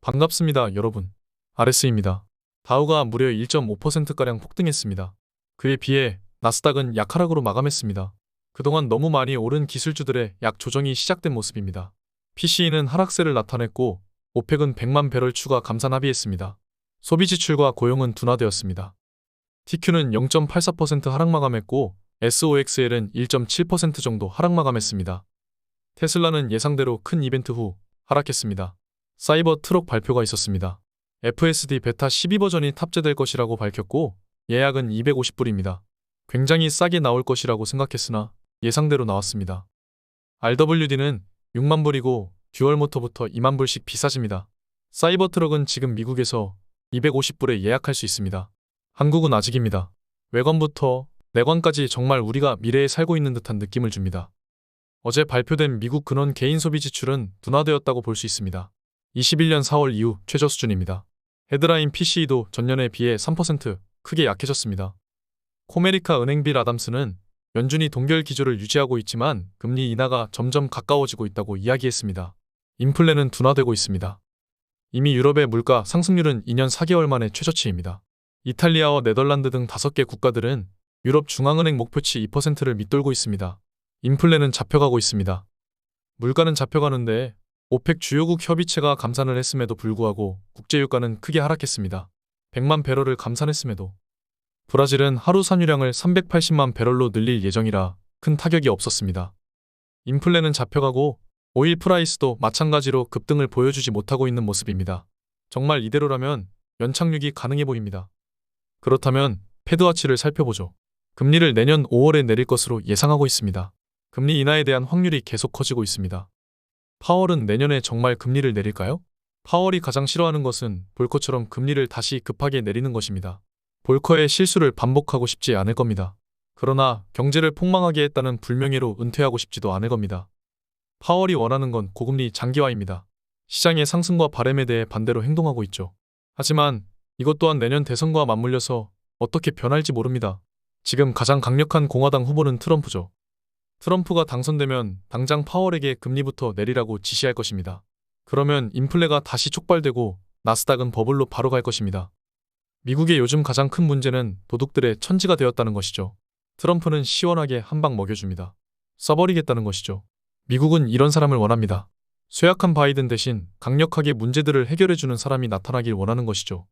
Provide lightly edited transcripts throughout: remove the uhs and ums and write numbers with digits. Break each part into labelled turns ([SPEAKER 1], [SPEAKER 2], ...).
[SPEAKER 1] 반갑습니다, 여러분. RS입니다. 다우가 무려 1.5%가량 폭등했습니다. 그에 비해 나스닥은 약하락으로 마감했습니다. 그동안 너무 많이 오른 기술주들의 약 조정이 시작된 모습입니다. PCE는 하락세를 나타냈고 오펙은 100만 배럴 추가 감산 합의했습니다. 소비 지출과 고용은 둔화되었습니다. TQ는 0.84% 하락 마감했고 SOXL은 1.7% 정도 하락 마감했습니다. 테슬라는 예상대로 큰 이벤트 후 하락했습니다. 사이버 트럭 발표가 있었습니다. FSD 베타 12 버전이 탑재될 것이라고 밝혔고 예약은 250불입니다. 굉장히 싸게 나올 것이라고 생각했으나 예상대로 나왔습니다. RWD는 6만 불이고 듀얼 모터부터 2만 불씩 비싸집니다. 사이버 트럭은 지금 미국에서 250불에 예약할 수 있습니다. 한국은 아직입니다. 외관부터 내관까지 정말 우리가 미래에 살고 있는 듯한 느낌을 줍니다. 어제 발표된 미국 근원 개인 소비 지출은 둔화되었다고 볼 수 있습니다. 21년 4월 이후 최저 수준입니다. 헤드라인 PCE도 전년에 비해 3% 크게 약해졌습니다. 코메리카 은행 빌 아담스는 연준이 동결 기조를 유지하고 있지만 금리 인하가 점점 가까워지고 있다고 이야기했습니다. 인플레는 둔화되고 있습니다. 이미 유럽의 물가 상승률은 2년 4개월 만에 최저치입니다. 이탈리아와 네덜란드 등 5개 국가들은 유럽 중앙은행 목표치 2%를 밑돌고 있습니다. 인플레는 잡혀가고 있습니다. 물가는 잡혀가는데 오펙 주요국 협의체가 감산을 했음에도 불구하고 국제유가는 크게 하락했습니다. 100만 배럴을 감산했음에도. 브라질은 하루 산유량을 380만 배럴로 늘릴 예정이라 큰 타격이 없었습니다. 인플레는 잡혀가고 오일 프라이스도 마찬가지로 급등을 보여주지 못하고 있는 모습입니다. 정말 이대로라면 연착륙이 가능해 보입니다. 그렇다면 패드와치를 살펴보죠. 금리를 내년 5월에 내릴 것으로 예상하고 있습니다. 금리 인하에 대한 확률이 계속 커지고 있습니다. 파월은 내년에 정말 금리를 내릴까요? 파월이 가장 싫어하는 것은 볼커처럼 금리를 다시 급하게 내리는 것입니다. 볼커의 실수를 반복하고 싶지 않을 겁니다. 그러나 경제를 폭망하게 했다는 불명예로 은퇴하고 싶지도 않을 겁니다. 파월이 원하는 건 고금리 장기화입니다. 시장의 상승과 바램에 대해 반대로 행동하고 있죠. 하지만 이것 또한 내년 대선과 맞물려서 어떻게 변할지 모릅니다. 지금 가장 강력한 공화당 후보는 트럼프죠. 트럼프가 당선되면 당장 파월에게 금리부터 내리라고 지시할 것입니다. 그러면 인플레가 다시 촉발되고 나스닥은 버블로 바로 갈 것입니다. 미국의 요즘 가장 큰 문제는 도둑들의 천지가 되었다는 것이죠. 트럼프는 시원하게 한 방 먹여줍니다. 써버리겠다는 것이죠. 미국은 이런 사람을 원합니다. 쇠약한 바이든 대신 강력하게 문제들을 해결해주는 사람이 나타나길 원하는 것이죠.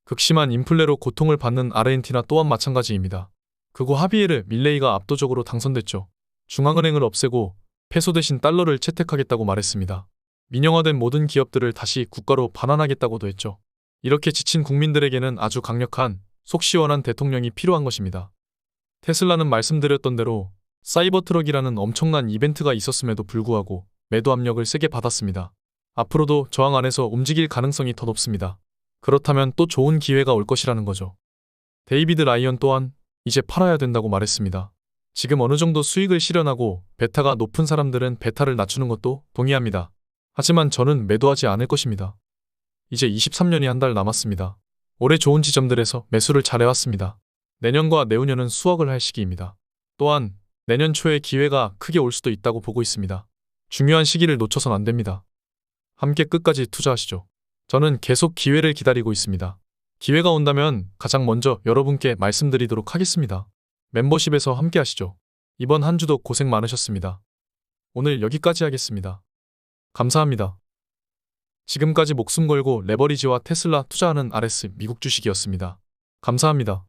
[SPEAKER 1] 극심한 인플레로 고통을 받는 아르헨티나 또한 마찬가지입니다. 그고 하비에르 밀레이가 압도적으로 당선됐죠. 중앙은행을 없애고 페소 대신 달러를 채택하겠다고 말했습니다. 민영화된 모든 기업들을 다시 국가로 반환하겠다고도 했죠. 이렇게 지친 국민들에게는 아주 강력한, 속 시원한 대통령이 필요한 것입니다. 테슬라는 말씀드렸던 대로 사이버 트럭이라는 엄청난 이벤트가 있었음에도 불구하고 매도 압력을 세게 받았습니다. 앞으로도 저항 안에서 움직일 가능성이 더 높습니다. 그렇다면 또 좋은 기회가 올 것이라는 거죠. 데이비드 라이언 또한 이제 팔아야 된다고 말했습니다. 지금 어느 정도 수익을 실현하고 베타가 높은 사람들은 베타를 낮추는 것도 동의합니다. 하지만 저는 매도하지 않을 것입니다. 이제 23년이 한 달 남았습니다. 올해 좋은 지점들에서 매수를 잘해왔습니다. 내년과 내후년은 수확을 할 시기입니다. 또한 내년 초에 기회가 크게 올 수도 있다고 보고 있습니다. 중요한 시기를 놓쳐선 안 됩니다. 함께 끝까지 투자하시죠. 저는 계속 기회를 기다리고 있습니다. 기회가 온다면 가장 먼저 여러분께 말씀드리도록 하겠습니다. 멤버십에서 함께 하시죠. 이번 한 주도 고생 많으셨습니다. 오늘 여기까지 하겠습니다. 감사합니다. 지금까지 목숨 걸고 레버리지와 테슬라 투자하는 RS 미국 주식이었습니다. 감사합니다.